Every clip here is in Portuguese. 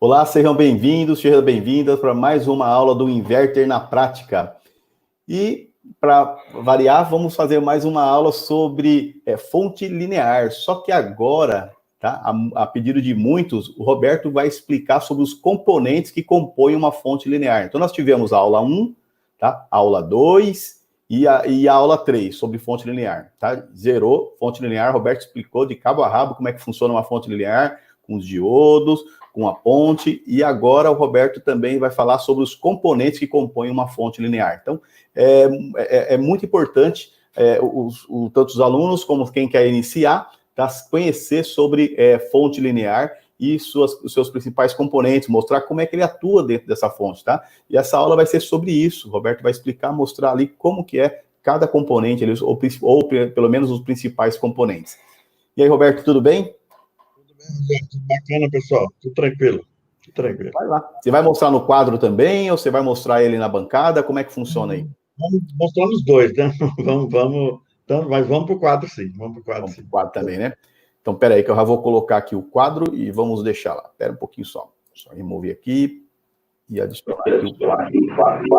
Olá, sejam bem-vindos, sejam bem-vindas para mais uma aula do Inverter na Prática. E, para variar, vamos fazer mais uma aula sobre fonte linear. Só que agora, tá, a pedido de muitos, o Roberto vai explicar sobre os componentes que compõem uma fonte linear. Então, nós tivemos a aula 1, tá, a aula 2 e a aula 3 sobre fonte linear. Tá? Zerou, fonte linear, Roberto explicou de cabo a rabo como é que funciona uma fonte linear, com os diodos, com a ponte, e agora o Roberto também vai falar sobre os componentes que compõem uma fonte linear. Então, é muito importante, tanto os alunos como quem quer iniciar, tá, conhecer sobre fonte linear e os seus principais componentes, mostrar como é que ele atua dentro dessa fonte, tá? E essa aula vai ser sobre isso. O Roberto vai explicar, mostrar ali como que é cada componente, ou pelo menos os principais componentes. E aí, Roberto, tudo bem? Tudo bacana, pessoal. Tudo tranquilo. Tudo tranquilo. Vai lá. Você vai mostrar no quadro também, ou você vai mostrar ele na bancada? Como é que funciona aí? Vamos mostrar os dois, né? Então, mas vamos para o quadro, sim. Vamos para o quadro também, né? Então, pera aí que eu já vou colocar aqui o quadro e vamos deixar lá. Pera um pouquinho só. Só remover aqui e adicionar aqui o quadro.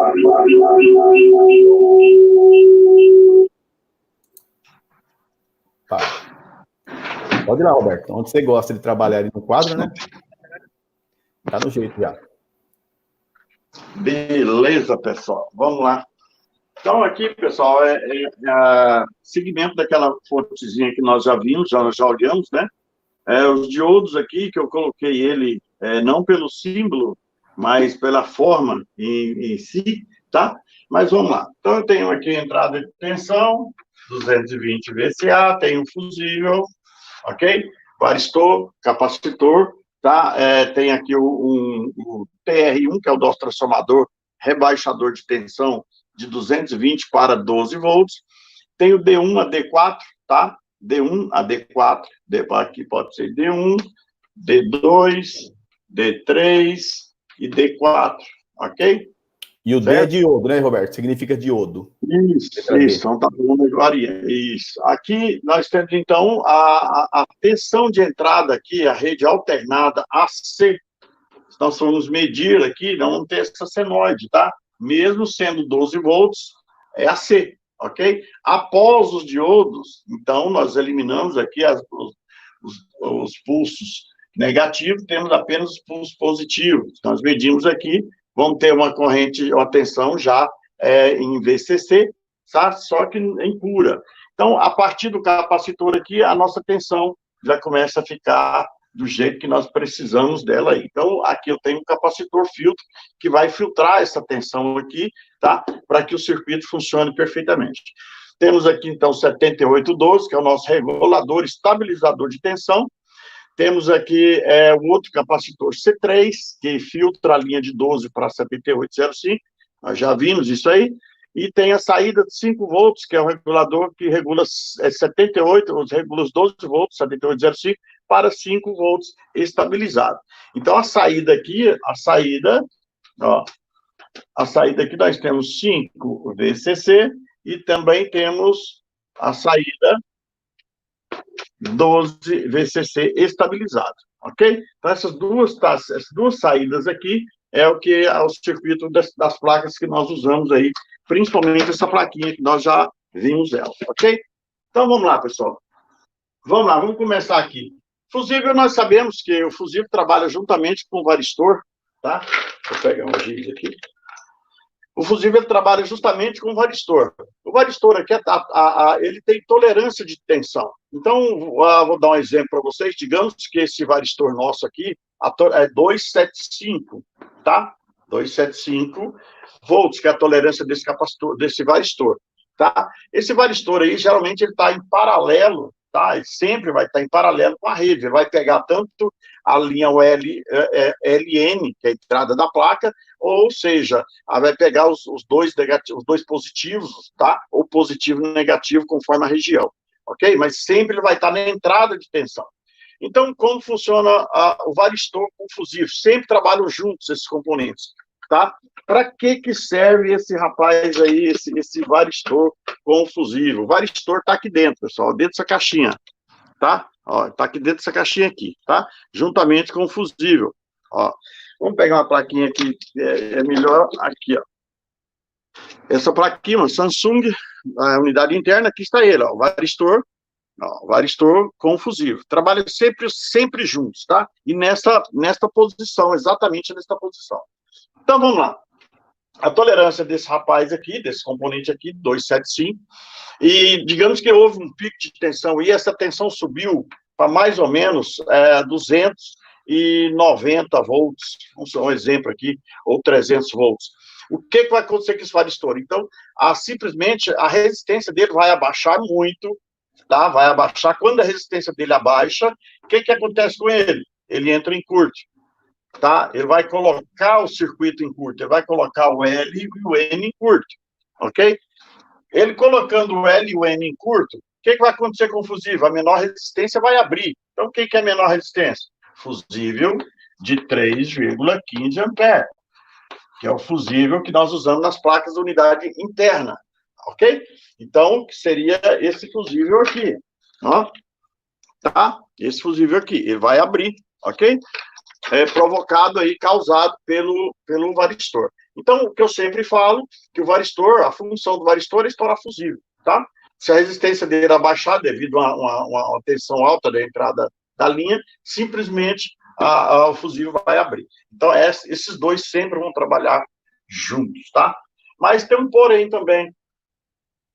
Tá. Pode ir lá, Roberto. Onde você gosta de trabalhar ali no quadro, né? Tá no jeito já. Beleza, pessoal. Vamos lá. Então, aqui, pessoal, segmento daquela fontezinha que nós já vimos, já olhamos, né? Os diodos aqui, que eu coloquei ele não pelo símbolo, mas pela forma em si, tá? Mas vamos lá. Então, eu tenho aqui a entrada de tensão, 220 VCA, tenho um fusível, ok? Varistor, capacitor, tá? Tem aqui o TR1, que é o nosso transformador rebaixador de tensão de 220 para 12 volts. Tem o D1 a D4, tá? D1 a D4, aqui pode ser D1, D2, D3 e D4, ok? E o D é diodo, né, Roberto? Significa diodo. Isso, então tá falando de varia. Isso. Aqui nós temos, então, a tensão de entrada aqui, a rede alternada AC. Nós vamos medir aqui, não vamos ter essa senoide, tá? Mesmo sendo 12 volts, é AC, ok? Após os diodos, então, nós eliminamos aqui os pulsos negativos, temos apenas os pulsos positivos. Nós medimos aqui, vamos ter uma corrente, uma tensão já em VCC, tá? Só que em pura. Então, a partir do capacitor aqui, a nossa tensão já começa a ficar do jeito que nós precisamos dela aí. Então, aqui eu tenho um capacitor filtro que vai filtrar essa tensão aqui, tá? Para que o circuito funcione perfeitamente. Temos aqui, então, 7812, que é o nosso regulador estabilizador de tensão. Temos aqui o outro capacitor C3, que filtra a linha de 12 para 7805. Nós já vimos isso aí. E tem a saída de 5 volts, que é o regulador que regula 78, regula os 12 volts, 7805, para 5 volts estabilizado. Então, a saída aqui nós temos 5 VCC e também temos a saída 12 VCC estabilizado, ok? Então, essas duas saídas aqui é o que é o circuito das placas que nós usamos aí, principalmente essa plaquinha que nós já vimos ela, ok? Então, vamos lá, pessoal. Vamos lá, vamos começar aqui. Fusível, nós sabemos que o fusível trabalha juntamente com o varistor, tá? Vou pegar um giz aqui. O fusível trabalha justamente com o varistor. O varistor aqui, ele tem tolerância de tensão. Então, vou dar um exemplo para vocês. Digamos que esse varistor nosso aqui é 275, tá? 275 volts, que é a tolerância desse capacitor, desse varistor, tá? Esse varistor aí, geralmente, ele está em paralelo, tá? Ele sempre vai estar em paralelo com a rede. Ele vai pegar tanto a linha LN, que é a entrada da placa, ou seja, vai pegar os dois negativos, os dois positivos, tá? Ou positivo e negativo, conforme a região, ok? Mas sempre ele vai estar na entrada de tensão. Então, como funciona o varistor com o fusível? Sempre trabalham juntos esses componentes, tá? Para que serve esse rapaz aí, esse varistor com o fusível? O varistor está aqui dentro, pessoal, dentro dessa caixinha, tá? Ó, tá aqui dentro dessa caixinha aqui, tá? Juntamente com o fusível, Ó, vamos pegar uma plaquinha aqui, é melhor aqui, ó. Essa plaquinha, uma Samsung, a unidade interna, aqui está ele, ó, o varistor, ó, o varistor com fusível. Trabalha sempre juntos, tá? E nesta posição, exatamente nesta posição. Então, vamos lá. A tolerância desse rapaz aqui, desse componente aqui, 275, e digamos que houve um pico de tensão, e essa tensão subiu para mais ou menos 290 volts, vamos dar um exemplo aqui, ou 300 volts. O que vai acontecer com esse varistor? Então, simplesmente a resistência dele vai abaixar muito, tá? Vai abaixar. Quando a resistência dele abaixa, o que acontece com ele? Ele entra em curto, tá? Ele vai colocar o circuito em curto, ele vai colocar o L e o N em curto, ok? Ele colocando o L e o N em curto, o que vai acontecer com o fusível? A menor resistência vai abrir. Então, o que é a menor resistência? Fusível de 3,15 amperes, que é o fusível que nós usamos nas placas da unidade interna, ok? Então, que seria esse fusível aqui, ó, tá? Esse fusível aqui, ele vai abrir, ok? Provocado aí, causado pelo varistor. Então, o que eu sempre falo, que o varistor, a função do varistor é estourar fusível, tá? Se a resistência dele abaixar devido a uma tensão alta da entrada da linha, simplesmente o fusível vai abrir. Então, esses dois sempre vão trabalhar juntos, tá? Mas tem um porém também.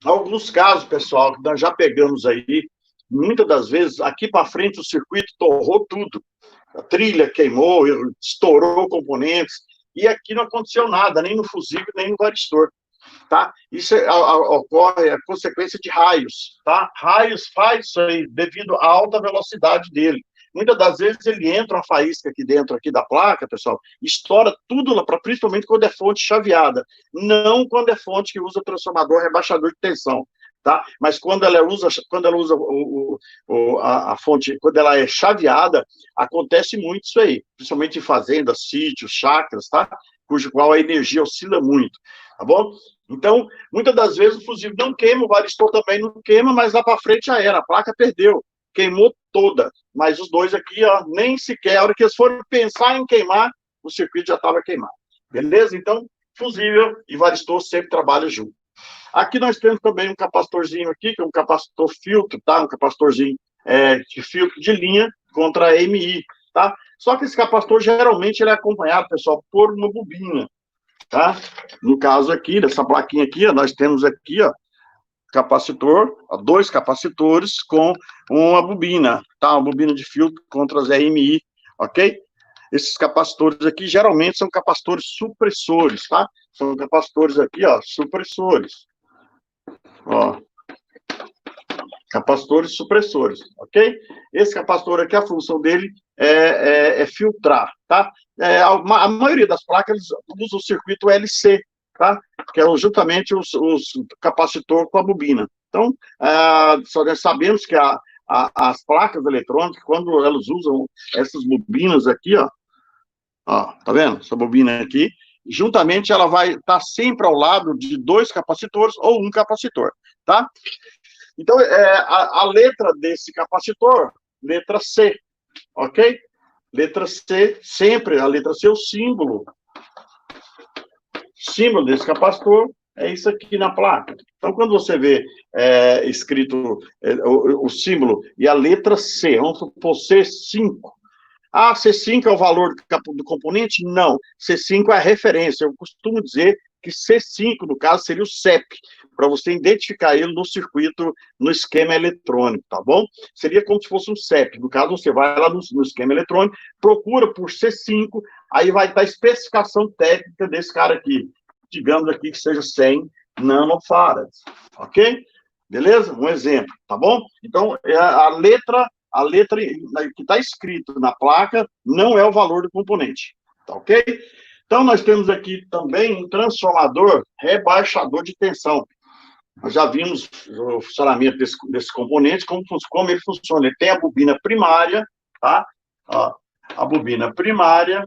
Alguns casos, pessoal, que nós já pegamos aí, muitas das vezes, aqui para frente o circuito torrou tudo. A trilha queimou, estourou componentes, e aqui não aconteceu nada, nem no fusível, nem no varistor, tá? Isso ocorre a consequência de raios, tá? Raios faz isso aí, devido à alta velocidade dele. Muitas das vezes ele entra uma faísca aqui dentro aqui da placa, pessoal, estoura tudo lá, principalmente quando é fonte chaveada, não quando é fonte que usa transformador rebaixador de tensão, tá? Mas quando ela usa a fonte, quando ela é chaveada, acontece muito isso aí, principalmente em fazendas, sítios, chácaras, tá? Cujo qual a energia oscila muito, tá bom? Então, muitas das vezes o fusível não queima, o varistor também não queima, mas lá para frente já era, a placa perdeu, queimou toda, mas os dois aqui, ó, nem sequer, a hora que eles foram pensar em queimar, o circuito já estava queimado, beleza? Então, fusível e varistor sempre trabalham junto. Aqui nós temos também um capacitorzinho aqui, que é um capacitor filtro, tá? Um capacitorzinho de filtro de linha contra a MI, tá? Só que esse capacitor, geralmente, ele é acompanhado, pessoal, por uma bobina, tá? No caso aqui, dessa plaquinha aqui, ó, nós temos aqui, ó, capacitor, ó, 2 capacitores com uma bobina, tá? Uma bobina de filtro contra as EMI, ok? Esses capacitores aqui, geralmente, são capacitores supressores, tá? São capacitores aqui, ó, supressores. Ó, capacitores supressores, ok? Esse capacitor aqui, a função dele é filtrar, tá? A maioria das placas usa o circuito LC, tá? Que é justamente os capacitor com a bobina. Então, só nós sabemos que as placas eletrônicas, quando elas usam essas bobinas aqui, ó, tá vendo? Essa bobina aqui, juntamente ela vai estar sempre ao lado de 2 capacitores ou um capacitor, tá? Então, a letra desse capacitor, letra C, ok? Letra C, sempre, a letra C, o símbolo desse capacitor é isso aqui na placa. Então, quando você vê escrito o símbolo e a letra C, vamos supor C5, C5 é o valor do componente? Não. C5 é a referência. Eu costumo dizer que C5, no caso, seria o CEP, para você identificar ele no circuito, no esquema eletrônico, tá bom? Seria como se fosse um CEP. No caso, você vai lá no esquema eletrônico, procura por C5, aí vai estar a especificação técnica desse cara aqui. Digamos aqui que seja 100 nanofarads, ok? Beleza? Um exemplo, tá bom? Então, a letra que está escrito na placa não é o valor do componente, tá ok? Então, nós temos aqui também um transformador rebaixador de tensão. Nós já vimos o funcionamento desse componente, como ele funciona. Ele tem a bobina primária, tá? Ó, a bobina primária,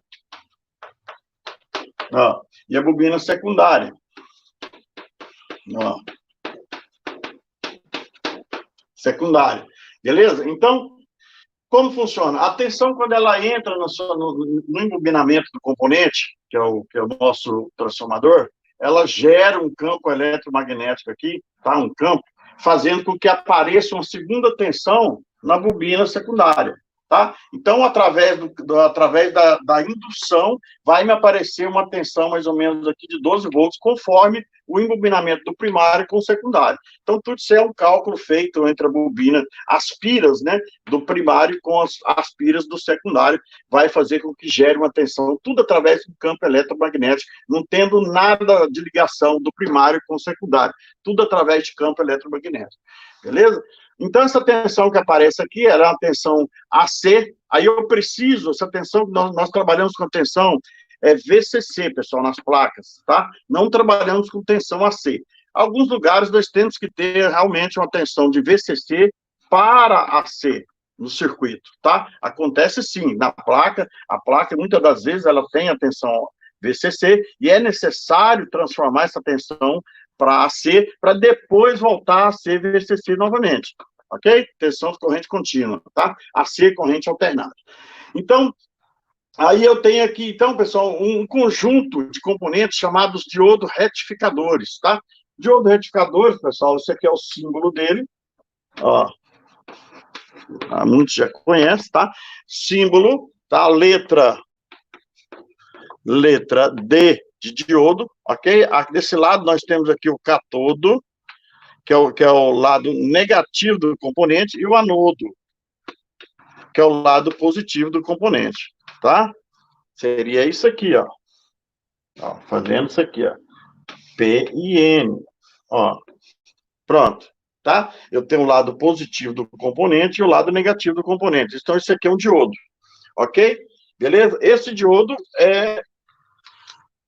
ó, e a bobina secundária. Ó. Secundária. Beleza? Então, Como funciona? A tensão, quando ela entra no embobinamento do componente, que é o nosso transformador, ela gera um campo eletromagnético aqui, tá? Um campo, fazendo com que apareça uma segunda tensão na bobina secundária. Tá? Então, através da indução, vai me aparecer uma tensão mais ou menos aqui de 12 volts, conforme o embobinamento do primário com o secundário. Então, tudo isso é um cálculo feito entre a bobina, as piras, né, do primário com as piras do secundário, vai fazer com que gere uma tensão, tudo através do campo eletromagnético, não tendo nada de ligação do primário com o secundário, tudo através de campo eletromagnético. Beleza? Então, essa tensão que aparece aqui era uma tensão AC, aí eu preciso, essa tensão, nós trabalhamos com tensão VCC, pessoal, nas placas, tá? Não trabalhamos com tensão AC. Alguns lugares nós temos que ter realmente uma tensão de VCC para AC no circuito, tá? Acontece sim, na placa, a placa, muitas das vezes, ela tem a tensão VCC, e é necessário transformar essa tensão para AC, para depois voltar a ser VCC novamente, ok? Tensão de corrente contínua, tá? AC, corrente alternada. Então, aí eu tenho aqui, então, pessoal, um conjunto de componentes chamados diodo retificadores, tá? Diodo retificadores, pessoal, esse aqui é o símbolo dele, ó, muitos já conhecem, tá? Símbolo, tá? Letra D de diodo, ok? Desse lado nós temos aqui o catodo, que é o lado negativo do componente, e o anodo, que é o lado positivo do componente, tá? Seria isso aqui, ó. Fazendo isso aqui, ó. P e N, ó. Pronto, tá? Eu tenho o lado positivo do componente e o lado negativo do componente. Então, isso aqui é um diodo, ok? Beleza? Esse diodo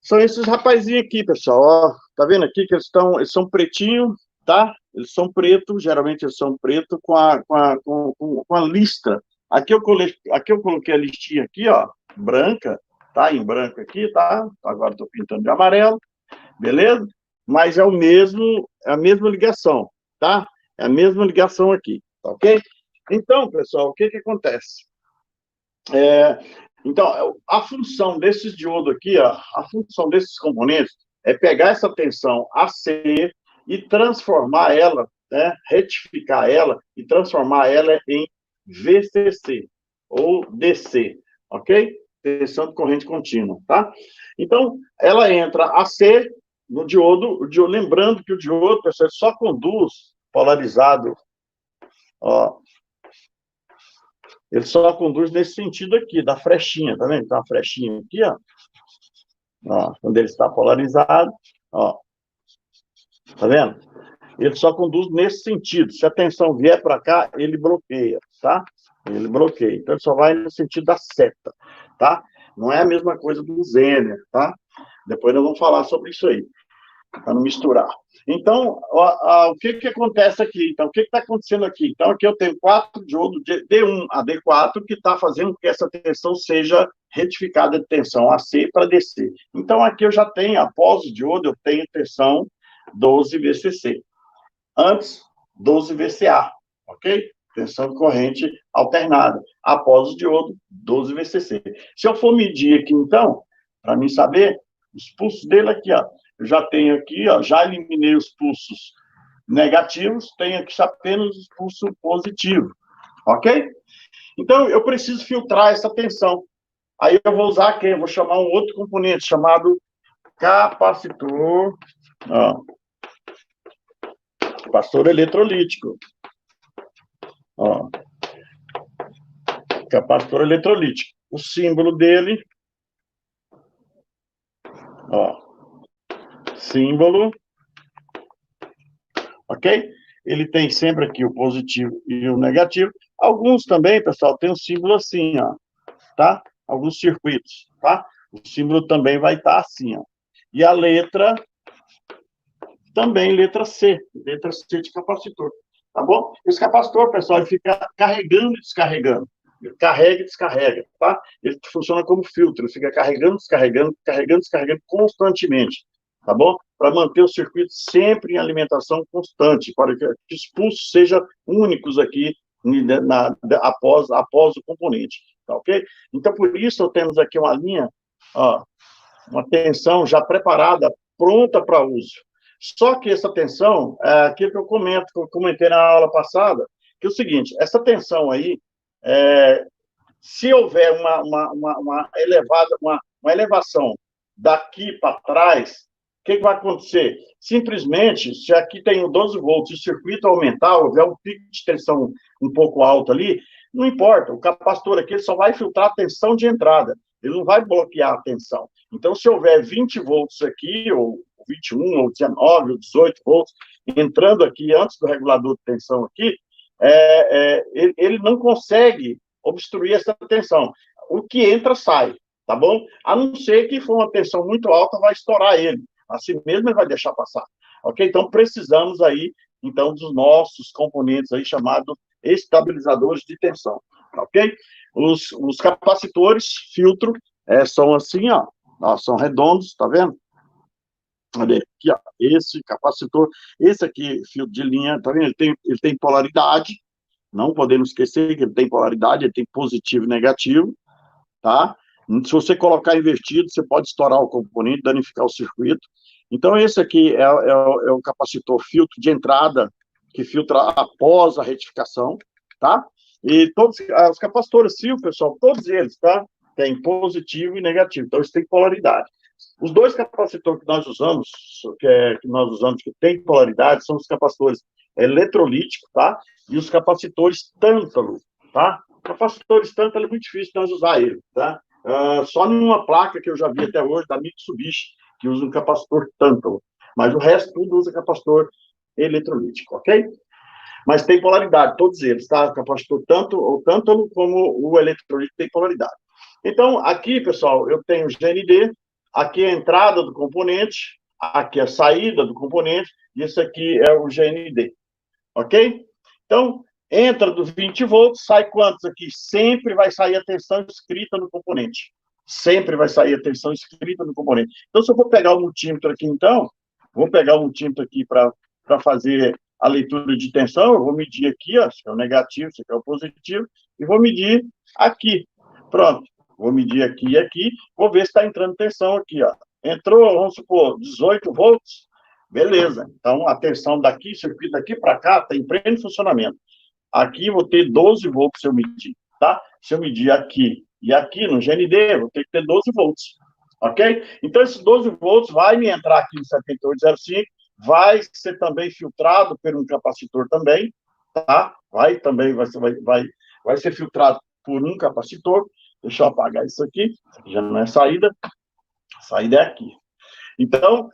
são esses rapazinhos aqui, pessoal, ó. Tá vendo aqui que eles são pretinho, tá? Eles são preto, geralmente eles são preto com a lista. Aqui eu coloquei a listinha aqui, ó, branca, tá? Em branco aqui, tá? Agora estou pintando de amarelo, beleza? Mas é a mesma ligação, tá? É a mesma ligação aqui, ok? Então, pessoal, o que acontece? Então, a função desses diodos aqui, ó, a função desses componentes é pegar essa tensão AC e transformar ela, né, retificar ela e transformar ela em VCC ou DC, ok? Tensão de corrente contínua, tá? Então, ela entra AC no diodo, lembrando que o diodo, pessoal, só conduz polarizado, ó, ele só conduz nesse sentido aqui, da flechinha, tá vendo? Tem uma flechinha aqui, ó. Ó, quando ele está polarizado, ó. Tá vendo? Ele só conduz nesse sentido. Se a tensão vier para cá, ele bloqueia, tá? Ele bloqueia. Então, ele só vai no sentido da seta, tá? Não é a mesma coisa do Zener, tá? Depois nós vamos falar sobre isso aí, para não misturar. Então, o que acontece aqui? Então, o que está acontecendo aqui? Então, aqui eu tenho 4 diodos de D1 a D4 que está fazendo com que essa tensão seja retificada de tensão AC para DC. Então, aqui eu já tenho, após o diodo, eu tenho tensão 12 VCC. Antes, 12 VCA, ok? Tensão de corrente alternada. Após o diodo, 12 VCC. Se eu for medir aqui, então, para mim saber, os pulsos dele aqui, ó, eu já tenho aqui, ó, já eliminei os pulsos negativos, tenho aqui apenas os pulsos positivos, ok? Então, eu preciso filtrar essa tensão. Aí eu vou usar quem? Eu vou chamar um outro componente chamado capacitor, ó, capacitor eletrolítico. Ó, capacitor eletrolítico. O símbolo dele, ó, símbolo, ok? Ele tem sempre aqui o positivo e o negativo. Alguns também, pessoal, tem um símbolo assim, ó, tá? Alguns circuitos, tá? O símbolo também vai estar assim, ó. E a letra, também letra C de capacitor, tá bom? Esse capacitor, pessoal, ele fica carregando e descarregando. Ele carrega e descarrega, tá? Ele funciona como filtro, ele fica carregando, descarregando, carregando, descarregando constantemente, tá bom? Para manter o circuito sempre em alimentação constante, para que os pulsos sejam únicos aqui após o componente, tá ok? Então, por isso, temos aqui uma linha, ó, uma tensão já preparada, pronta para uso. Só que essa tensão, é aquilo que eu comentei na aula passada, que é o seguinte, essa tensão aí, se houver uma elevação daqui para trás, o que vai acontecer? Simplesmente, se aqui tem 12 volts e o circuito aumentar, houver um pico de tensão um pouco alto ali, não importa, o capacitor aqui ele só vai filtrar a tensão de entrada, ele não vai bloquear a tensão. Então, se houver 20 volts aqui, ou 21, ou 19, ou 18 volts, entrando aqui antes do regulador de tensão aqui, ele não consegue obstruir essa tensão. O que entra, sai, tá bom? A não ser que for uma tensão muito alta, vai estourar ele. Assim mesmo ele vai deixar passar. Ok? Então, precisamos aí, então, dos nossos componentes aí, chamados estabilizadores de tensão. Ok? Os capacitores, filtro, são assim, ó, são redondos, tá vendo? Olha aqui, ó, esse capacitor, esse aqui, fio de linha, tá vendo? Ele tem polaridade, não podemos esquecer que ele tem polaridade, ele tem positivo e negativo, tá? Se você colocar invertido, você pode estourar o componente, danificar o circuito. Então, esse aqui é o capacitor filtro de entrada, que filtra após a retificação, tá? E todos os capacitores fio, pessoal, todos eles, tá? Tem positivo e negativo, então eles têm polaridade. Os dois capacitores que nós usamos, que tem polaridade, são os capacitores eletrolíticos, tá? E os capacitores tântalo, tá? Capacitores tântalo é muito difícil nós usar ele, tá? Só numa placa que eu já vi até hoje, da Mitsubishi, que usa um capacitor tântalo. Mas o resto tudo usa capacitor eletrolítico, ok? Mas tem polaridade, todos eles, tá? O capacitor tanto o tântalo como o eletrolítico tem polaridade. Então, aqui, pessoal, eu tenho GND, aqui é a entrada do componente, aqui é a saída do componente, e esse aqui é o GND, ok? Então, entra dos 20 volts, sai quantos aqui? Sempre vai sair a tensão escrita no componente. Sempre vai sair a tensão escrita no componente. Então, se eu for pegar o multímetro aqui, então, vou pegar o multímetro aqui para fazer a leitura de tensão, eu vou medir aqui, ó, se é o negativo, se é o positivo, e vou medir aqui. Pronto. Vou medir aqui e aqui, vou ver se está entrando tensão aqui, ó. Entrou, vamos supor, 18 volts, beleza. Então, a tensão daqui, circuito daqui para cá, está em pleno funcionamento. Aqui vou ter 12 volts se eu medir, tá? Se eu medir aqui e aqui no GND, vou ter que ter 12 volts, ok? Então, esses 12 volts vai me entrar aqui no 7805, vai ser também filtrado por um capacitor também, tá? Vai ser filtrado por um capacitor. Deixa eu apagar isso aqui já não é saída. A saída é aqui. Então,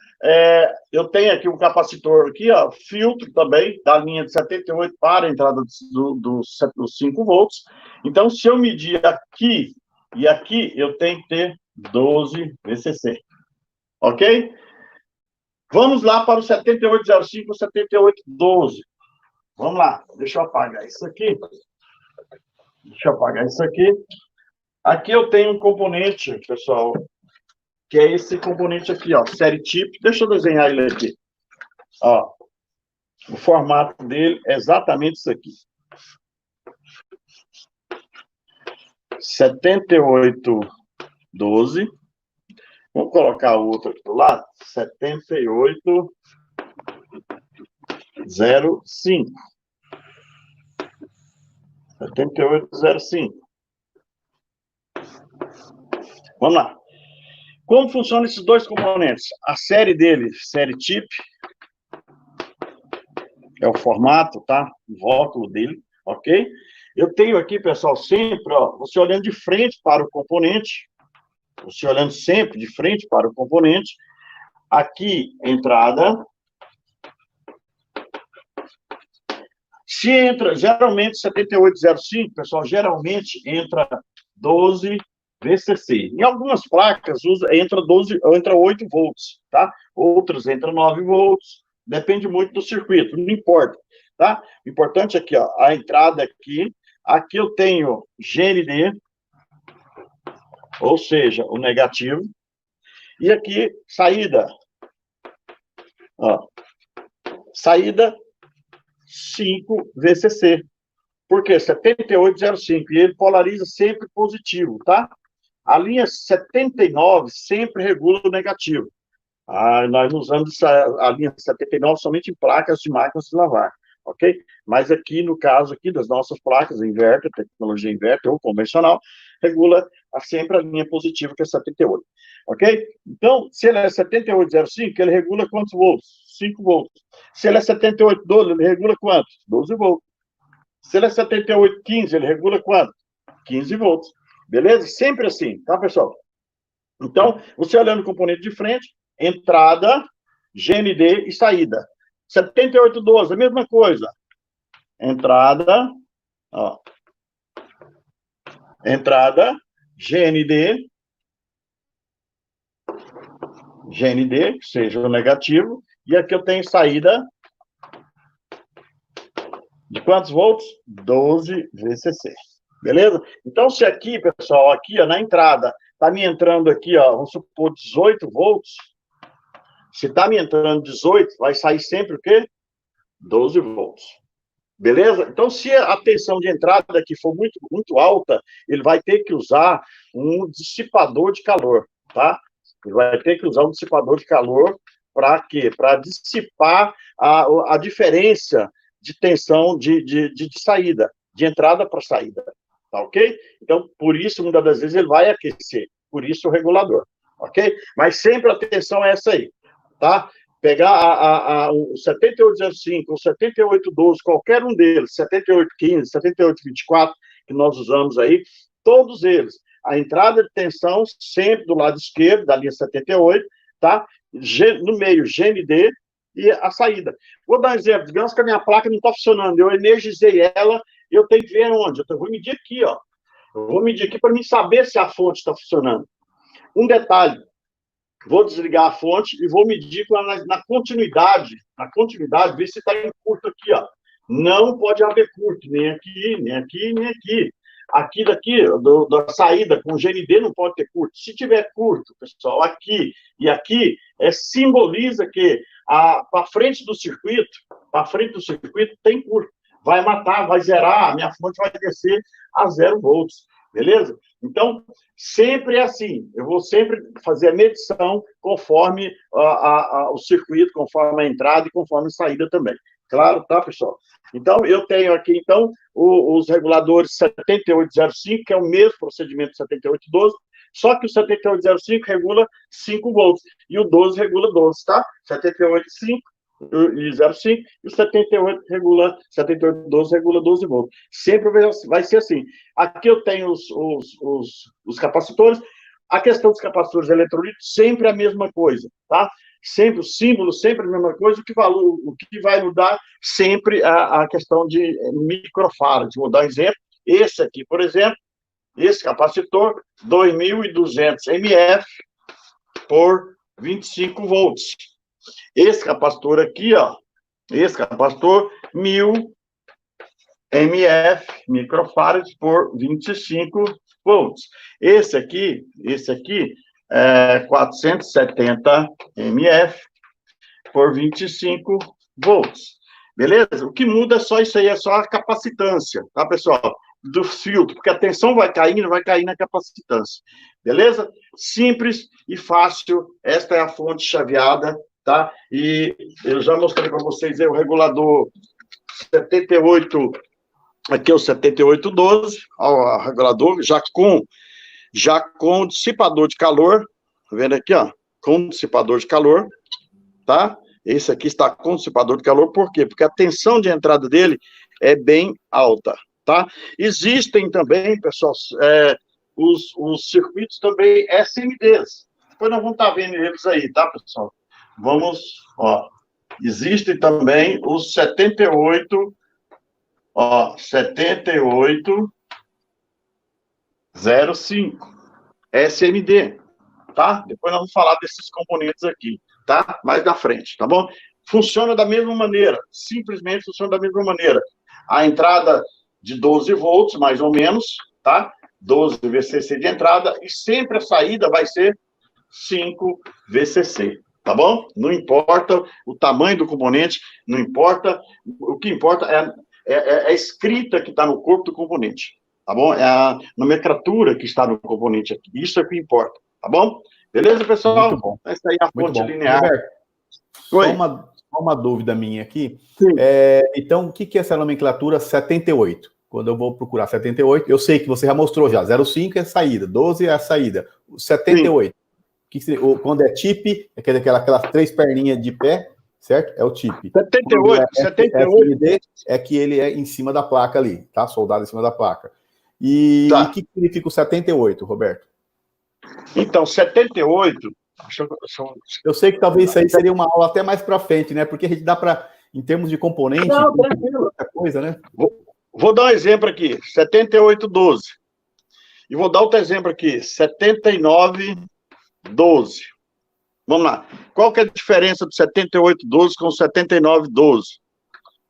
eu tenho aqui um capacitor aqui, ó, filtro também, da linha de 78 para a entrada dos 5 volts. Então, se eu medir aqui e aqui, eu tenho que ter 12 VCC. Ok? Vamos lá para o 7805 e 7812. Vamos lá. Deixa eu apagar isso aqui. Aqui eu tenho um componente, pessoal, que é esse componente aqui, ó, série chip. Deixa eu desenhar ele aqui. Ó, o formato dele é exatamente isso aqui. 7812. Vamos colocar o outro aqui do lado. 7805. 7805. Vamos lá. Como funcionam esses dois componentes? A série dele, série chip, é o formato, tá? O rótulo dele, ok? Eu tenho aqui, pessoal, sempre, ó, você olhando de frente para o componente, aqui, entrada. Se entra, geralmente, 7805, pessoal, geralmente entra 12 VCC. Em algumas placas, entra 8 volts, tá? Outras entram 9 volts, depende muito do circuito, não importa, tá? O importante aqui, ó, a entrada aqui eu tenho GND, ou seja, o negativo, e aqui, saída, ó, saída 5 VCC, Por quê? 7805, e ele polariza sempre positivo, tá? A linha 79 sempre regula o negativo. Nós usamos a linha 79 somente em placas de máquinas de lavar, ok? Mas aqui, no caso aqui das nossas placas, inverter, tecnologia inverter ou convencional, regula sempre a linha positiva, que é 78, ok? Então, se ele é 7805, ele regula quantos volts? 5 volts. Se ele é 7812, ele regula quantos? 12 volts. Se ele é 7815, ele regula quanto? 15 volts. Beleza? Sempre assim, tá, pessoal? Então, você olhando o componente de frente, entrada, GND e saída. 7812, a mesma coisa. Entrada, ó. Entrada, GND, que seja o negativo, e aqui eu tenho saída de quantos volts? 12 VCC. Beleza? Então, se aqui, pessoal, aqui, ó, na entrada, tá me entrando aqui, ó, vamos supor 18 volts, se tá me entrando 18, vai sair sempre o quê? 12 volts. Beleza? Então, se a tensão de entrada aqui for muito, muito alta, ele vai ter que usar um dissipador de calor, tá? Ele vai ter que usar um dissipador de calor para quê? Para dissipar a diferença de tensão de saída, de entrada para saída, tá ok? Então, por isso, muitas das vezes, ele vai aquecer, por isso o regulador, ok? Mas sempre a tensão é essa aí, tá? Pegar o 7805, o 7812, qualquer um deles, 7815, 7824, que nós usamos aí, todos eles, a entrada de tensão sempre do lado esquerdo, da linha 78, tá? No meio, GND, e a saída. Vou dar um exemplo, digamos que a minha placa não está funcionando, eu energizei ela, eu tenho que ver onde, eu vou medir aqui, ó. Eu vou medir aqui para mim saber se a fonte está funcionando. Um detalhe, vou desligar a fonte e vou medir na continuidade, ver se está em curto aqui, ó. Não pode haver curto, nem aqui, nem aqui, nem aqui. Aqui daqui, da saída com GND não pode ter curto. Se tiver curto, pessoal, aqui e aqui, simboliza que para frente do circuito tem curto. Vai matar, vai zerar, a minha fonte vai descer a 0 volts. Beleza? Então, sempre é assim. Eu vou sempre fazer a medição conforme o circuito, conforme a entrada e conforme a saída também. Claro, tá, pessoal? Então, eu tenho aqui, então, os reguladores 7805, que é o mesmo procedimento do 7812, só que o 7805 regula 5 volts e o 12 regula 12, tá? 78,5 e 0,5, e o 7812 regula 12 volts. Sempre vai ser assim. Aqui eu tenho os capacitores. A questão dos capacitores eletrolíticos, sempre a mesma coisa, tá? Sempre o símbolo, sempre a mesma coisa, o que vai mudar sempre a questão de microfarad. Vou dar um exemplo. Esse aqui, por exemplo, esse capacitor, 2.200 mF por 25 volts. Esse capacitor aqui, ó, esse capacitor, 1.000 mF, microfarad por 25 volts. Esse aqui é 470 mF por 25 volts. Beleza? O que muda é só isso aí, é só a capacitância, tá, pessoal? Do filtro, porque a tensão vai cair na capacitância. Beleza? Simples e fácil. Esta é a fonte chaveada, tá? E eu já mostrei para vocês aí o regulador 78, aqui é o 7812, o regulador, já com dissipador de calor, tá vendo aqui, ó? Com dissipador de calor, tá? Esse aqui está com dissipador de calor, por quê? Porque a tensão de entrada dele é bem alta, tá? Existem também, pessoal, os circuitos também SMDs. Depois nós vamos estar vendo eles aí, tá, pessoal? Vamos, ó. Existem também os 78, ó, 7805 SMD, tá? Depois nós vamos falar desses componentes aqui, tá? Mais da frente, tá bom? Funciona da mesma maneira, simplesmente funciona da mesma maneira. A entrada de 12 volts, mais ou menos, tá? 12 VCC de entrada, e sempre a saída vai ser 5 VCC, tá bom? Não importa o tamanho do componente, não importa, o que importa a escrita que está no corpo do componente, tá bom? É a nomenclatura que está no componente aqui. Isso é o que importa, tá bom? Beleza, pessoal? Muito bom. Essa aí é a Muito fonte bom. linear. Roberto, Oi. só uma dúvida minha aqui. Sim. Então, o que é essa nomenclatura 78? Quando eu vou procurar 78, eu sei que você já mostrou já. 05 é a saída, 12 é a saída. 78. Quando é tip, é aquelas 3 perninhas de pé, certo? É o tip. 78, 78. FND é que ele é em cima da placa ali, tá? Soldado em cima da placa. E Tá. o que significa o 78, Roberto? Então, 78... Eu sei que talvez isso aí seria uma aula até mais para frente, né? Porque a gente dá para, em termos de componente, não, tranquilo. Muita coisa, né? Vou dar um exemplo aqui, 7812. E vou dar outro exemplo aqui, 7912. Vamos lá. Qual que é a diferença do 7812 com o 7912?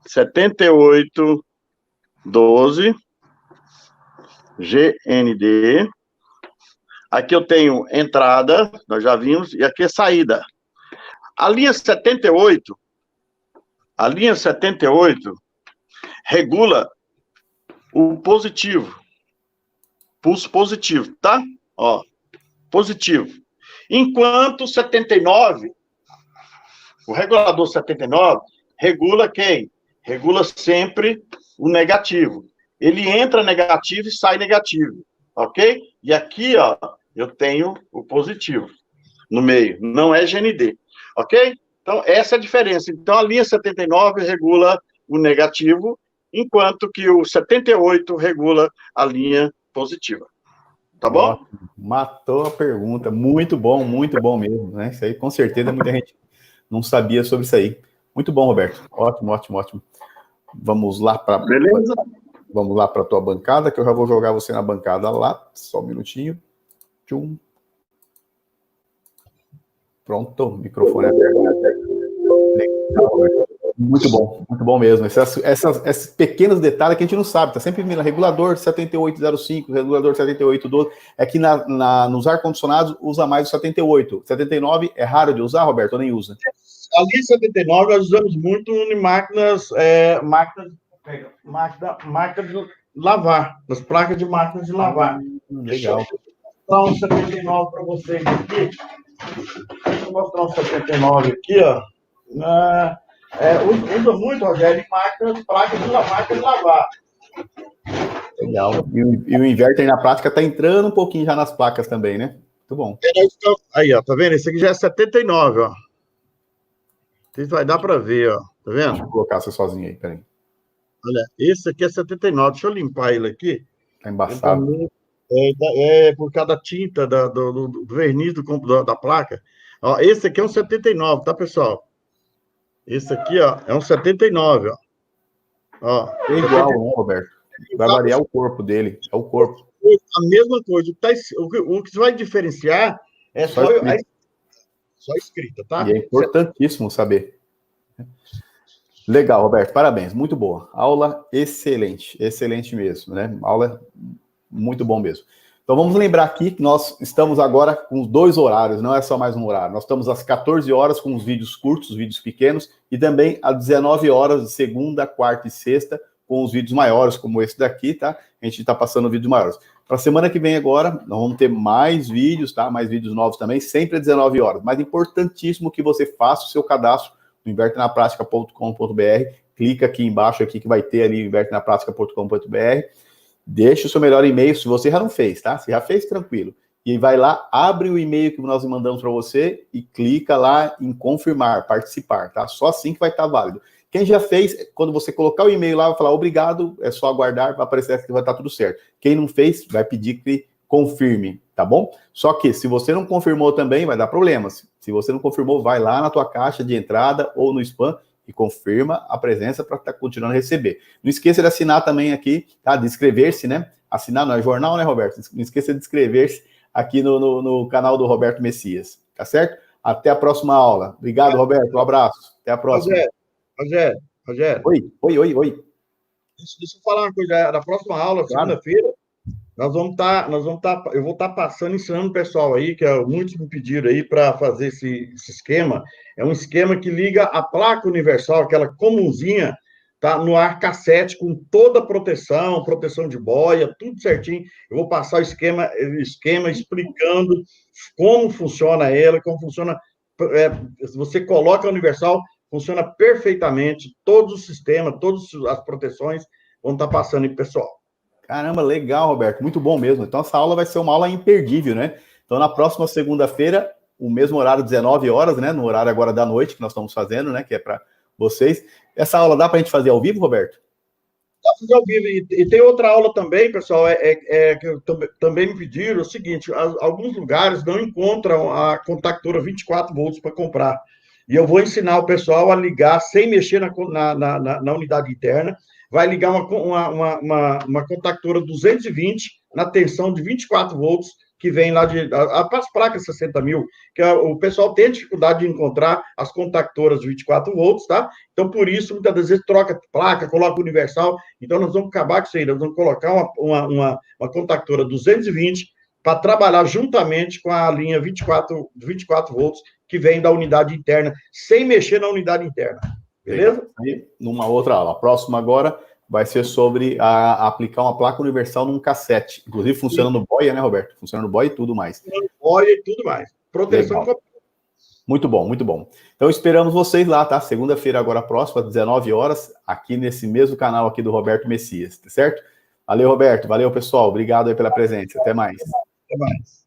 7812 GND. Aqui eu tenho entrada, nós já vimos, e aqui é saída. A linha 78 regula o positivo, pulso positivo, tá? Ó, positivo. Enquanto o 79, o regulador 79, regula quem? Regula sempre o negativo. Ele entra negativo e sai negativo, ok? E aqui, ó, eu tenho o positivo no meio, não é GND, ok? Então, essa é a diferença. Então, a linha 79 regula o negativo, enquanto que o 78 regula a linha positiva. Tá bom? Ótimo. Matou a pergunta. Muito bom mesmo, né? Isso aí, com certeza, muita gente não sabia sobre isso aí. Muito bom, Roberto. Ótimo, ótimo, ótimo. Vamos lá para a tua bancada, que eu já vou jogar você na bancada lá. Só um minutinho. Tchum. Pronto, o microfone é aberto. Legal, Roberto. Muito bom mesmo. Esses pequenos detalhes que a gente não sabe, tá sempre vendo regulador 7805, regulador 7812, é que nos ar-condicionados usa mais o 78. 79 é raro de usar, Roberto, ou nem usa? A linha 79 nós usamos muito em máquinas de lavar, nas placas de máquinas de lavar. Legal. Vou mostrar um 79 para vocês aqui. Vou mostrar um 79 aqui, ó. Usa muito, Rogério, em máquinas, placas de lavar. Legal. E o inverter na prática está entrando um pouquinho já nas placas também, né? Muito bom. Aí, ó, tá vendo? Esse aqui já é 79, ó. Vai dar para ver, ó. Tá vendo? Deixa eu colocar você sozinho aí, peraí. Olha, esse aqui é 79. Deixa eu limpar ele aqui. Tá embaçado. É por causa da tinta, do verniz da placa. Ó, esse aqui é um 79, tá, pessoal? Esse aqui, ó, é um 79, ó. É igual, né, Roberto? Vai variar o corpo dele. É o corpo. A mesma coisa. O que vai diferenciar é só a escrita, tá? E é importantíssimo saber. Legal, Roberto. Parabéns. Muito boa. Aula excelente. Excelente mesmo, né? Aula muito bom mesmo. Então, vamos lembrar aqui que nós estamos agora com 2 horários, não é só mais um horário. Nós estamos às 14 horas com os vídeos curtos, os vídeos pequenos, e também às 19 horas de segunda, quarta e sexta, com os vídeos maiores, como esse daqui, tá? A gente está passando vídeos maiores. Para a semana que vem agora, nós vamos ter mais vídeos, tá? Mais vídeos novos também, sempre às 19 horas. Mas importantíssimo que você faça o seu cadastro no invertenapratica.com.br. Clica aqui embaixo aqui que vai ter ali invertenapratica.com.br. Deixe o seu melhor e-mail, se você já não fez, tá? Se já fez, tranquilo. E vai lá, abre o e-mail que nós mandamos para você e clica lá em confirmar, participar, tá? Só assim que vai estar válido. Quem já fez, quando você colocar o e-mail lá, vai falar obrigado, é só aguardar, vai aparecer que vai estar tudo certo. Quem não fez, vai pedir que confirme, tá bom? Só que se você não confirmou também, vai dar problemas. Se você não confirmou, vai lá na tua caixa de entrada ou no spam e confirma a presença para estar continuando a receber. Não esqueça de assinar também aqui, tá? De inscrever-se, né? Assinar não é jornal, né, Roberto? Não esqueça de inscrever-se aqui no canal do Roberto Messias, tá certo? Até a próxima aula. Obrigado, Roberto. Um abraço. Até a próxima. Rogério. Oi. Deixa eu falar uma coisa. Na próxima aula, segunda-feira, eu vou estar passando, ensinando o pessoal aí, que muitos me pediram aí para fazer esse esquema. É um esquema que liga a placa universal, aquela comunzinha, tá? No ar cassete, com toda a proteção, proteção de boia, tudo certinho. Eu vou passar o esquema explicando como funciona ela, como funciona. Você coloca a Universal, funciona perfeitamente, todos os sistemas, todas as proteções vão estar passando aí, pessoal. Caramba, legal, Roberto, muito bom mesmo. Então, essa aula vai ser uma aula imperdível, né? Então, na próxima segunda-feira, o mesmo horário, 19 horas, né? No horário agora da noite que nós estamos fazendo, né? Que é para vocês. Essa aula dá para a gente fazer ao vivo, Roberto? Dá para fazer ao vivo. E tem outra aula também, pessoal, que também me pediram o seguinte: alguns lugares não encontram a contactora 24 volts para comprar. E eu vou ensinar o pessoal a ligar sem mexer na unidade interna. Vai ligar uma contactora 220 na tensão de 24 volts, que vem lá as placas 60 mil, que o pessoal tem dificuldade de encontrar as contactoras de 24 volts, tá? Então, por isso, muitas vezes, troca placa, coloca universal. Então, nós vamos acabar com isso aí. Nós vamos colocar uma contactora 220 para trabalhar juntamente com a linha 24 volts, que vem da unidade interna, sem mexer na unidade interna. Beleza? E numa outra aula. A próxima agora vai ser sobre aplicar uma placa universal num cassete. Inclusive, funciona no boia, né, Roberto? Funciona no boia e tudo mais. Boia e tudo mais. Proteção. Muito bom, muito bom. Então, esperamos vocês lá, tá? Segunda-feira, agora próxima, às 19 horas, aqui nesse mesmo canal aqui do Roberto Messias, tá certo? Valeu, Roberto. Valeu, pessoal. Obrigado aí pela presença. Até mais. Até mais.